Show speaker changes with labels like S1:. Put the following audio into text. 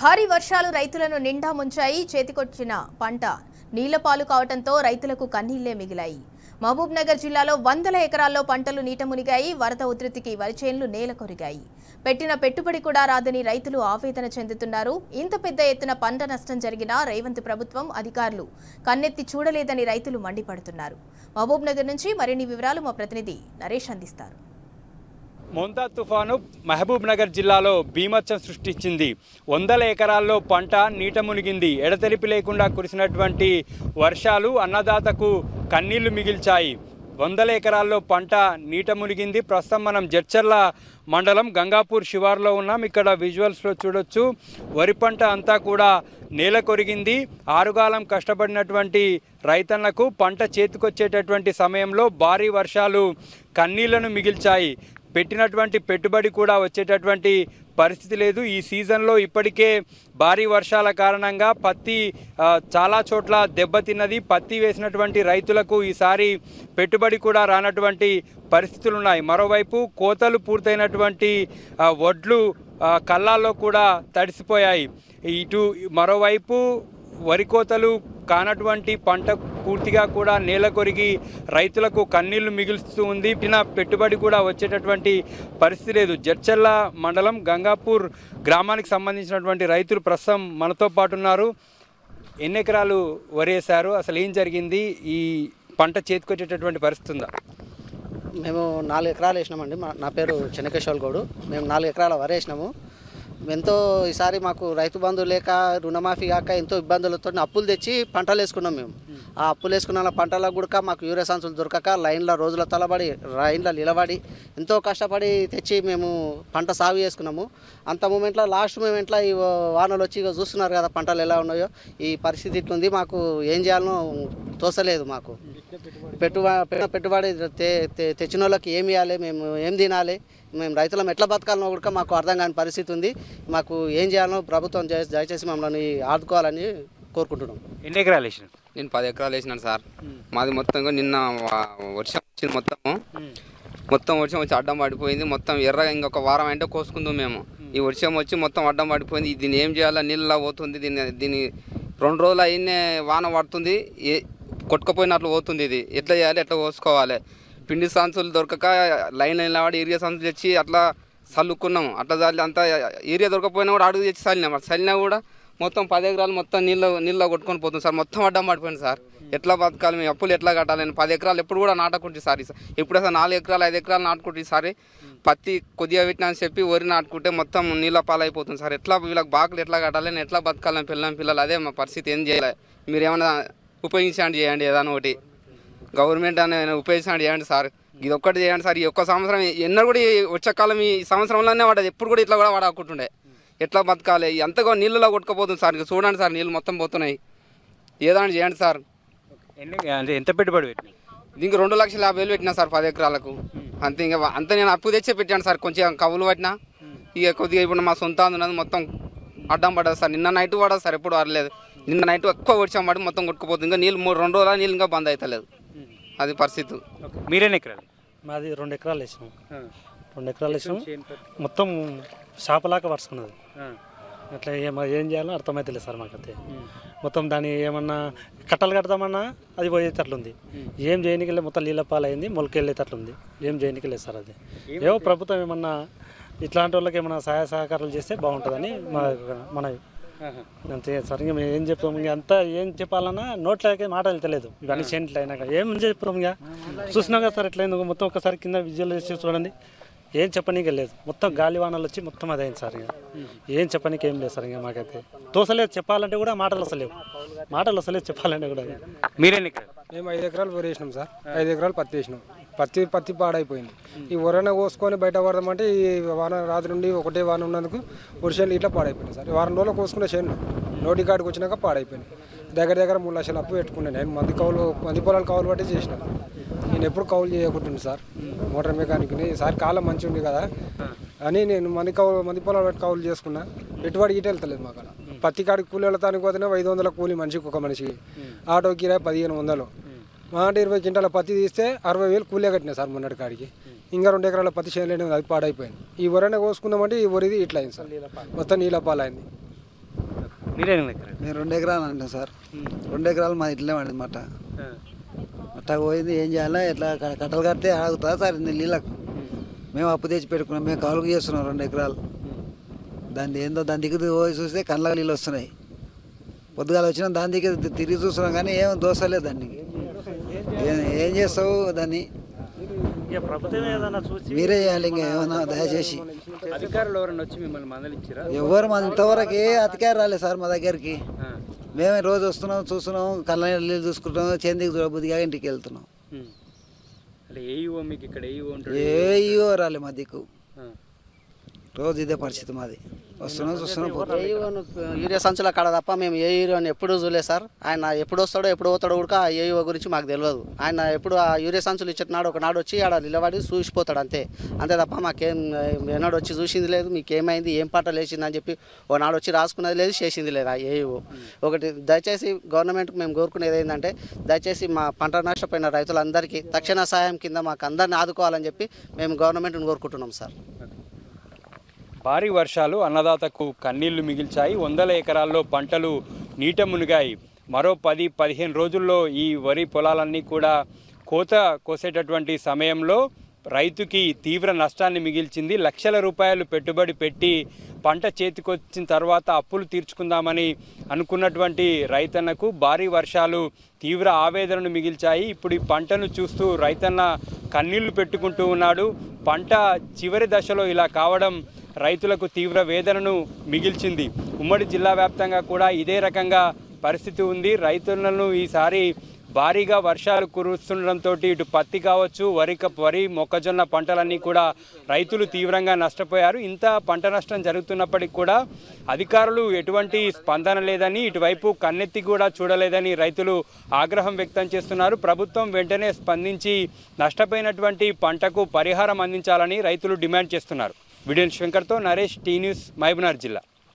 S1: భారీ వర్షాలు రైతులను నిండా ముంచాయి. చేతికొచ్చిన పంట నీళ్లపాలు కావడంతో రైతులకు కన్నీళ్లే మిగిలాయి. మహబూబ్ నగర్ జిల్లాలో వందల ఎకరాల్లో పంటలు నీట మునిగాయి. వరద ఉధృతికి వరి చేన్లు నేల కొరిగాయి. పెట్టిన పెట్టుబడి కూడా రాదని రైతులు ఆవేదన చెందుతున్నారు. ఇంత పెద్ద ఎత్తున పంట నష్టం జరిగినా రేవంత్ ప్రభుత్వం అధికారులు కన్నెత్తి చూడలేదని రైతులు మండిపడుతున్నారు. మహబూబ్ నగర్ నుంచి మరిన్ని వివరాలు మా ప్రతినిధి నరేష్ అందిస్తారు.
S2: మోంతా తుఫాను మహబూబ్ నగర్ జిల్లాలో బీభత్సం సృష్టించింది. వందల ఎకరాల్లో పంట నీట మునిగింది. ఎడతెరిపి లేకుండా కురిసినటువంటి వర్షాలు అన్నదాతకు కన్నీళ్లు మిగిల్చాయి. వందల ఎకరాల్లో పంట నీట మునిగింది. ప్రస్తుతం మనం జడ్చర్ల మండలం గంగాపూర్ శివార్లో ఉన్నాం. ఇక్కడ విజువల్స్లో చూడొచ్చు. వరి పంట అంతా కూడా నేల కొరిగింది. ఆరుగాలం కష్టపడినటువంటి రైతన్నకు పంట చేతికొచ్చేటటువంటి సమయంలో భారీ వర్షాలు కన్నీళ్లను మిగిల్చాయి. పెట్టినటువంటి పెట్టుబడి కూడా వచ్చేటటువంటి పరిస్థితి లేదు. ఈ సీజన్లో ఇప్పటికే భారీ వర్షాల కారణంగా పత్తి చాలా చోట్ల దెబ్బతిన్నది. పత్తి వేసినటువంటి రైతులకు ఈసారి పెట్టుబడి కూడా రానటువంటి పరిస్థితులు ఉన్నాయి. మరోవైపు కోతలు పూర్తయినటువంటి వడ్లు కళ్ళాల్లో కూడా తడిసిపోయాయి. ఇటు మరోవైపు వరి కోతలు కానటువంటి పంట పూర్తిగా కూడా నేల కొరిగి రైతులకు కన్నీళ్లు మిగులుస్తూ ఉంది. పెట్టుబడి కూడా వచ్చేటటువంటి పరిస్థితి లేదు. జడ్చర్ల మండలం గంగాపూర్ గ్రామానికి సంబంధించినటువంటి రైతులు ప్రస్తుతం మనతో పాటు ఉన్నారు. ఎన్ని ఎకరాలు వరి వేశారు? అసలు ఏం జరిగింది? ఈ పంట చేతికొచ్చేటటువంటి పరిస్థితి ఉందా?
S3: మేము 4 ఎకరాలు వేసినామండి. నా పేరు చెన్నకేశ్వర్ గౌడు. మేము 4 ఎకరాల వరి వేసినాము. ఎంతో ఈసారి మాకు రైతు బంధు లేక రుణమాఫీ కాక ఎంతో ఇబ్బందులతో అప్పులు తెచ్చి పంటలు వేసుకున్నాం. మేము ఆ అప్పులు వేసుకున్న పంటలకు కూడా మాకు యూరియా సంచులు దొరకక లైన్ల రోజుల తలబడి లైన్ల నిలబడి ఎంతో కష్టపడి తెచ్చి మేము పంట సాగు చేసుకున్నాము. అంత మూమెంట్లో లాస్ట్ మూమెంట్లో ఈ వానలు వచ్చి చూస్తున్నారు కదా పంటలు ఎలా ఉన్నాయో. ఈ పరిస్థితి ఇట్లుంది. మాకు ఏం చేయాలనో తోసలేదు. మాకు పెట్టుబడి తెచ్చిన వాళ్ళకి ఏమి ఇవ్వాలి, మేము ఏం తినాలి, మేము రైతులం ఎట్లా బతకాలనో కూడా మాకు అర్థం కాని పరిస్థితి ఉంది. మాకు ఏం చేయాలనో ప్రభుత్వం దయచేసి మమ్మల్ని ఆదుకోవాలని కోరుకుంటున్నాం.
S2: ఎన్ని ఎకరాలు వేసినారు?
S4: నేను 10 ఎకరాలు వేసినాను సార్. మాది మొత్తంగా నిన్న వర్షం వచ్చింది. మొత్తం వర్షం వచ్చి అడ్డం పడిపోయింది. మొత్తం ఎర్రగా ఇంకొక వారం అంటే కోసుకుందాం మేము. ఈ వర్షం వచ్చి మొత్తం అడ్డం పడిపోయింది. దీన్ని ఏం చేయాలో నీళ్ళలా పోతుంది. దీన్ని 2 రోజులు అయినే వాన పడుతుంది. కొట్టుకుపోయినట్లు పోతుంది. ఇది ఎట్లా చేయాలి, ఎట్లా కోసుకోవాలి? పిండి సంచులు దొరకక లైన్ నిలబడి ఏరియా సంచులు తెచ్చి అట్లా చల్లుకున్నాము. అట్లా చల్లి అంతా ఏరియా దొరకపోయినా కూడా అడుగు తెచ్చి చల్లినా కూడా మొత్తం 10 ఎకరాలు మొత్తం నీళ్ళ కొట్టుకొని పోతుంది సార్. మొత్తం అడ్డం పడిపోయింది సార్. ఎట్లా బతకాలి, మేము అప్పులు ఎట్లా కట్టాలి? 10 ఎకరాలు ఎప్పుడు కూడా నాటకుంటే సార్. ఇప్పుడు అసలు 4 ఎకరాలు 5 ఎకరాలు నాటుకుంటే ఈసారి పత్తి కొద్దిగా పెట్టినా అని చెప్పి వరి నాటుకుంటే మొత్తం నీళ్ళ పాలైపోతుంది సార్. ఎట్లా వీళ్ళకి బాకులు ఎట్లా కట్టాలి, ఎట్లా బతకాలని పిల్లలు అదే మా పరిస్థితి. ఏం చేయాలి? మీరు ఏమైనా ఉపయోగించండి, చేయండి ఏదైనా ఒకటి. గవర్నమెంట్ అనేది ఉపయోగించండి, చేయండి సార్. ఇది ఒక్కటి చేయండి సార్. ఈ ఒక్క సంవత్సరం ఎన్నో కూడా వచ్చేకాలం ఈ సంవత్సరంలోనే వాడదు. ఎప్పుడు కూడా ఇట్లా కూడా వాడకుంటుండే. ఎట్లా బతకాలి? ఎంతగా నీళ్ళలో కొట్టుకుపోతుంది సార్. చూడండి సార్, నీళ్ళు మొత్తం పోతున్నాయి. ఏదైనా చేయండి సార్.
S2: ఎంత పెట్టుబడి పెట్టినాయి?
S4: దీనికి 2,50,000 పెట్టినా సార్ 10 ఎకరాలకు. అంతే. ఇంకా అంతా నేను అప్పు తెచ్చే పెట్టాను సార్. కొంచెం కవులు పట్టినా ఇక కొద్దిగా ఇప్పుడు మా సొంత ఉన్నది మొత్తం అడ్డం పడదు సార్. నిన్న నైట్ పడదు సార్, ఎప్పుడు పడలేదు. నిన్న నైట్ ఎక్కువ వర్షం పడి మొత్తం కొట్టుకుపోతుంది. ఇంకా నీళ్ళు 2 రోజుల నీళ్ళు ఇంకా బంద్ అవుతలేదు. అది పరిస్థితి.
S2: మీరేనా ఎకరాలు?
S5: మాది 2 ఎకరాలు వేసినాం. 2 ఎకరాలు వేసినాం. మొత్తం షాపలాగా పరుచుకున్నది. అట్లా ఏం చేయాలో అర్థమైతలేదు సార్ మాకైతే. మొత్తం దాన్ని ఏమన్నా కట్టలు కడతామన్నా అది పోయేటట్లుంది. ఏం చేయనికెళ్ళి మొత్తం నీళ్ళ పాలైంది. మొలకెళ్ళేటట్లుంది. ఏం చేయనికెళ్ళలేదు సార్. అది ఏవో ప్రభుత్వం ఏమన్నా ఇట్లాంటి వాళ్ళకి ఏమన్నా సహాయ సహకారాలు చేస్తే బాగుంటుందని మన అంతే సార్. ఇంకా మేము ఏం చెప్తాం? ఇంకా అంతా ఏం చెప్పాలన్నా నోట్లకే మాట వెళ్తలేదు. ఇవన్నీ చేంట్లు అయినాక ఏం చెప్తాం? ఇంకా చూసినాం కదా సార్ ఎట్లయింది. మొత్తం ఒకసారి కింద విజువల్ చేసి చూడండి. ఏం చెప్పనీకే లేదు. మొత్తం గాలివానలు వచ్చి మొత్తం అదైంది సార్. ఇంకా ఏం చెప్పనీకి ఏం లేదు సార్. ఇంకా మాకైతే తోసలేదు. చెప్పాలంటే కూడా మాటలు వస్తలేవు చెప్పాలంటే కూడా.
S2: మీరేనా?
S6: మేము 5 ఎకరాలు వరి వేసినాం సార్. 5 ఎకరాలు పత్తి వేసినాం. పత్తి పాడైపోయింది. ఈ వరన కోసుకొని బయట పడదామంటే ఈ వాన రాత్రి నుండి ఒకటే వాన ఉన్నందుకు వర్షాలు ఇట్లా పాడైపోయినాయి సార్. వారం రోజులు కోసుకునే చేను నోటి కాడికి వచ్చినాక పాడైపోయినాయి. దగ్గర 3 లక్షలు అప్పు పెట్టుకున్నాను. నేను మంది పొలాలు కౌలు పట్టి చేసినాను. నేను ఎప్పుడు కౌలు చేయకుంటుంది సార్. మోటార్ మెకానిక్ని. ఈసారి కాలం మంచి ఉంది కదా అని నేను మంది పొలాలు పెట్టి కౌలు చేసుకున్నా. పెట్టుబడి గిట్ట వెళ్తలేదు మాకు. పత్తి కాడికి కూలి వెళ్తానికి పోతేనే 500 కూలి మనిషికి, ఒక మనిషికి. ఆటో కిరాయి 1500. మా అంటే 20 క్వింటాల పత్తి తీస్తే 60,000 కూలే కట్టినా సార్ మొన్నటి కాడికి. ఇంకా 2 ఎకరాల పత్తి చేయలేని అది పాడైపోయింది. ఈ వరైనా కోసుకుందామంటే ఈ వరిది ఇట్లా అయింది సార్. మొత్తం నీళ్ళ పాలైంది.
S2: మీరేనా ఎకరాలు?
S7: మేము 2 ఎకరాలు అంటాం సార్. 2 ఎకరాలు మా ఇట్లే పండింది మట్ట. మట్ట పోయింది, ఏం చేయాలా, ఎట్లా కట్టలు కడితే ఆగుతుందా సార్ నీళ్ళకు? మేము అప్పు తెచ్చి పెట్టుకున్నాం, మేము కౌలుకు చేస్తున్నాం 2 ఎకరాలు. దాన్ని ఏందో దాని దిగులు పోయి చూస్తే కళ్ళకు నీళ్ళు వస్తున్నాయి. పొద్దుగాల వచ్చినా దాని దగ్గర తిరిగి చూస్తున్నాం కానీ ఏం దోసలేదు దాన్ని. ఏం చేస్తావు దాన్ని? మీరే చేయాలి, ఇంకా ఏమన్నా దయచేసి.
S2: అధికారులు ఎవరైనా వచ్చి మిమ్మల్ని మందలించారా?
S7: ఎవరు మా ఇంతవరకు ఏ అధికారం రాలేదు సార్ మా దగ్గరికి. మేమే రోజు వస్తున్నాం, చూస్తున్నాం, కళ్ళ నీళ్ళు చూసుకుంటాం, చేందికి చూడబుద్దిగా ఇంటికి వెళ్తున్నాం.
S2: అంటే ఏఈఓ మీకు ఇక్కడ ఏఈఓ ఉంటాడు?
S7: ఏఈఓ రాలే మా దిక్కు. రోజు ఇదే పరిస్థితి మాది. వస్తున్నాం, చూస్తున్నాం,
S3: ఏఈఓను యూరియా సంచుల కాడ తప్ప మేము ఏ ఏఈఓని ఎప్పుడు చూడలేదు సార్. ఆయన ఎప్పుడు వస్తాడో ఎప్పుడు పోతాడో కూడా ఆ ఏఈఓ గురించి మాకు తెలియదు. ఆయన ఎప్పుడు ఆ యూరియా సంచులు ఇచ్చేటనాడు ఒకనాడు వచ్చి ఆడ నిలబడి చూసిపోతాడు అంతే తప్ప మాకేం ఏనాడు వచ్చి చూసింది లేదు. మీకు ఏమైంది, ఏం పంట లేచింది అని చెప్పి ఒకనాడు వచ్చి రాసుకున్నది లేదు, చేసింది లేదు ఆ ఏఈఓ. ఒకటి దయచేసి గవర్నమెంట్కి మేము కోరుకునేది ఏంటంటే, దయచేసి మా పంట నష్టపోయిన రైతులందరికీ తక్షణ సహాయం కింద మాకు అందరిని ఆదుకోవాలని చెప్పి మేము గవర్నమెంట్ని కోరుకుంటున్నాం సార్.
S2: భారీ వర్షాలు అన్నదాతకు కన్నీళ్లు మిగిల్చాయి. 100 ఎకరాల్లో పంటలు నీట మునిగాయి. మరో 10-15 రోజుల్లో ఈ వరి పొలాలన్నీ కూడా కోత కోసేటటువంటి సమయంలో రైతుకి తీవ్ర నష్టాన్ని మిగిల్చింది. లక్షల రూపాయలు పెట్టుబడి పెట్టి పంట చేతికొచ్చిన తర్వాత అప్పులు తీర్చుకుందామని అనుకున్నటువంటి రైతన్నకు భారీ వర్షాలు తీవ్ర ఆవేదనను మిగిల్చాయి. ఇప్పుడు ఈ పంటను చూస్తూ రైతన్న కన్నీళ్లు పెట్టుకుంటూ ఉన్నాడు. పంట చివరి దశలో ఇలా కావడం రైతులకు తీవ్ర వేదనను మిగిల్చింది. ఉమ్మడి జిల్లా వ్యాప్తంగా కూడా ఇదే రకంగా పరిస్థితి ఉంది. రైతులను ఈసారి భారీగా వర్షాలు కురుస్తుండడంతో ఇటు పత్తి కావచ్చు, వరి మొక్కజొన్న పంటలన్నీ కూడా రైతులు తీవ్రంగా నష్టపోయారు. ఇంత పంట నష్టం జరుగుతున్నప్పటికీ కూడా అధికారులు ఎటువంటి స్పందన లేదని, ఇటువైపు కన్నెత్తి కూడా చూడలేదని రైతులు ఆగ్రహం వ్యక్తం చేస్తున్నారు. ప్రభుత్వం వెంటనే స్పందించి నష్టపోయినటువంటి పంటకు పరిహారం అందించాలని రైతులు డిమాండ్ చేస్తున్నారు. వీడియో శంకర్తో నరేష్, టీ న్యూస్, మహబూబ్నగర్ జిల్లా.